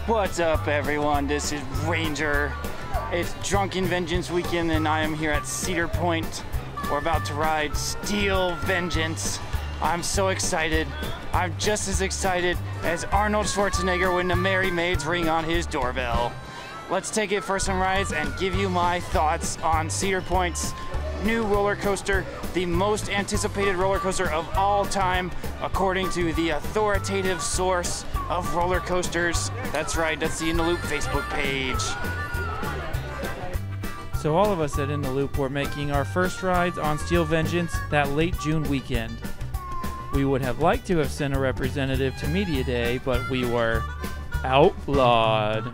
What's up, everyone? This is Ranger. It's Drunken Vengeance weekend, and I am here at Cedar Point. We're about to ride Steel Vengeance. I'm so excited. I'm just as excited as Arnold Schwarzenegger when the Merry Maids ring on his doorbell. Let's take it for some rides and give you my thoughts on Cedar Point's new roller coaster, the most anticipated roller coaster of all time, according to the authoritative source of roller coasters. That's right, that's the In the Loop Facebook page. So all of us at In the Loop were making our first rides on Steel Vengeance that late June weekend. We would have liked to have sent a representative to Media Day, but we were outlawed.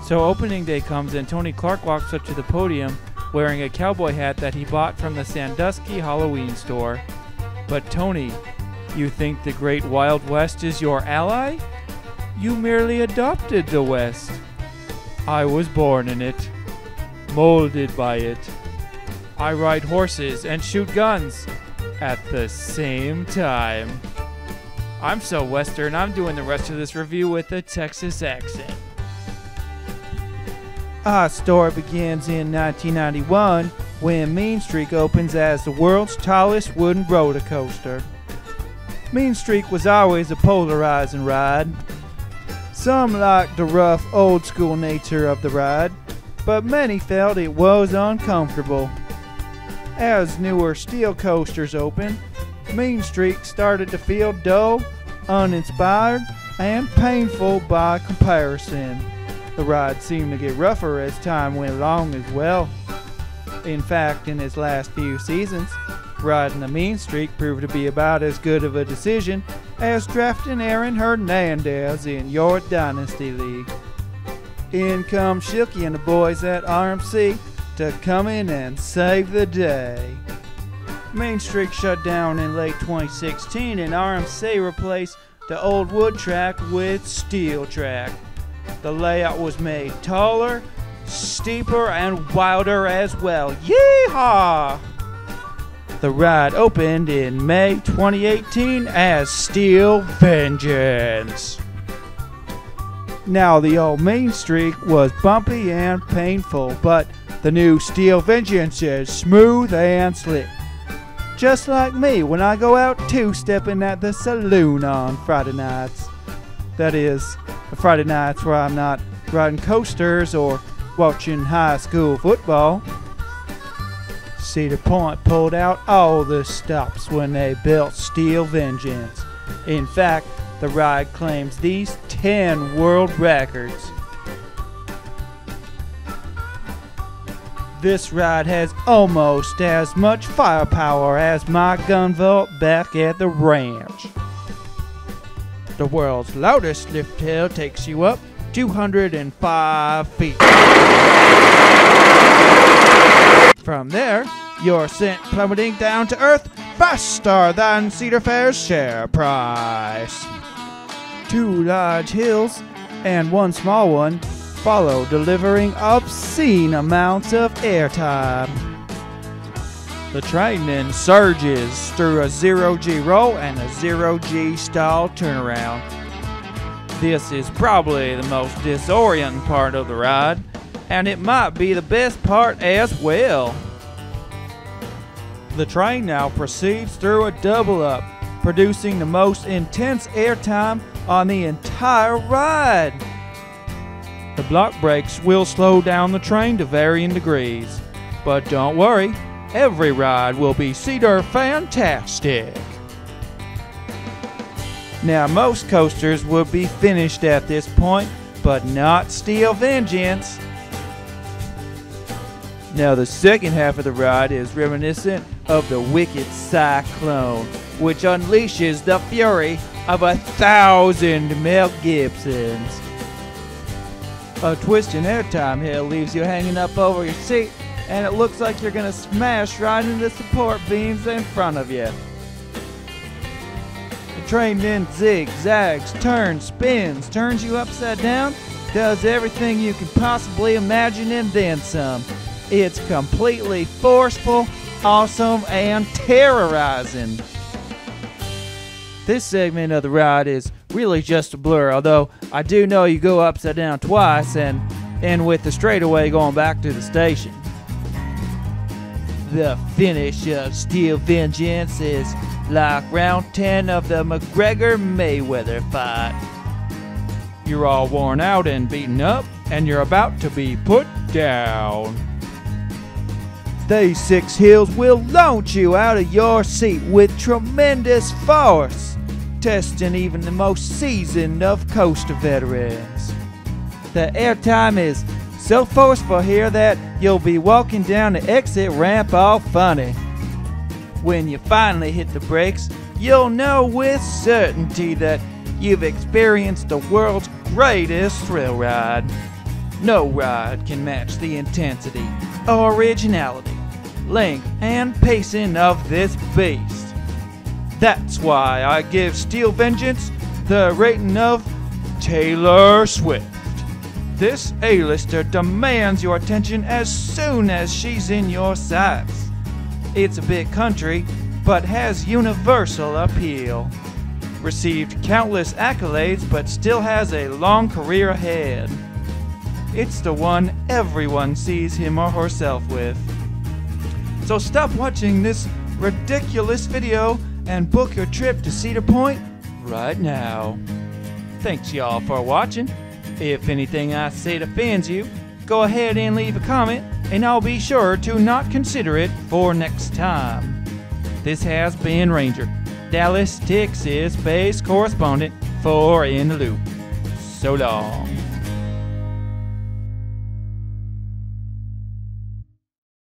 So opening day comes and Tony Clark walks up to the podium wearing a cowboy hat that he bought from the Sandusky Halloween store. But Tony, you think the Great Wild West is your ally? You merely adopted the West. I was born in it, molded by it. I ride horses and shoot guns at the same time. I'm so Western, I'm doing the rest of this review with a Texas accent. Our story begins in 1991 when Mean Streak opens as the world's tallest wooden roller coaster. Mean Streak was always a polarizing ride. Some liked the rough, old-school nature of the ride, but many felt it was uncomfortable. As newer steel coasters opened, Mean Streak started to feel dull, uninspired, and painful by comparison. The ride seemed to get rougher as time went along as well. In fact, in his last few seasons, riding the Mean Streak proved to be about as good of a decision as drafting Aaron Hernandez in your Dynasty League. In come Shilky and the boys at RMC to come in and save the day. Mean Streak shut down in late 2016 and RMC replaced the old wood track with steel track. The layout was made taller, steeper, and wilder as well. Yeehaw! The ride opened in May 2018 as Steel Vengeance. Now, the old Mean Streak was bumpy and painful, but the new Steel Vengeance is smooth and slick. Just like me when I go out two-stepping at the saloon on Friday nights. That is, the Friday nights where I'm not riding coasters or watching high school football. Cedar Point pulled out all the stops when they built Steel Vengeance. In fact, the ride claims these 10 world records. This ride has almost as much firepower as my gun vault back at the ranch. The world's loudest lift hill takes you up 205 feet. From there, you're sent plummeting down to earth faster than Cedar Fair's share price. 2 large hills and 1 small one follow, delivering obscene amounts of airtime. The train then surges through a 0G roll and a 0G stall turnaround. This is probably the most disorienting part of the ride, and it might be the best part as well. The train now proceeds through a double up, producing the most intense airtime on the entire ride. The block brakes will slow down the train to varying degrees, but don't worry, every ride will be Cedar Fantastic. Now, most coasters would be finished at this point, but not Steel Vengeance. Now, the second half of the ride is reminiscent of the Wicked Cyclone, which unleashes the fury of 1,000 Mel Gibsons. A twisting airtime hill leaves you hanging up over your seat, and it looks like you're going to smash right into the support beams in front of you. The train then zigzags, turns, spins, turns you upside down, does everything you can possibly imagine and then some. It's completely forceful, awesome, and terrorizing. This segment of the ride is really just a blur, although I do know you go upside down twice and end with the straightaway going back to the station. The finish of Steel Vengeance is like round 10 of the McGregor-Mayweather fight. You're all worn out and beaten up, and you're about to be put down. These 6 hills will launch you out of your seat with tremendous force, testing even the most seasoned of coaster veterans. The airtime is so forceful here that you'll be walking down the exit ramp all funny. When you finally hit the brakes, you'll know with certainty that you've experienced the world's greatest thrill ride. No ride can match the intensity, originality, length, and pacing of this beast. That's why I give Steel Vengeance the rating of Taylor Swift. This A-lister demands your attention as soon as she's in your sights. It's a bit country, but has universal appeal. Received countless accolades, but still has a long career ahead. It's the one everyone sees him or herself with. So stop watching this ridiculous video and book your trip to Cedar Point right now. Thanks y'all for watching. If anything I said offends you, go ahead and leave a comment, and I'll be sure to not consider it for next time. This has been Ranger, Dallas, Texas based correspondent for In the Loop. So long.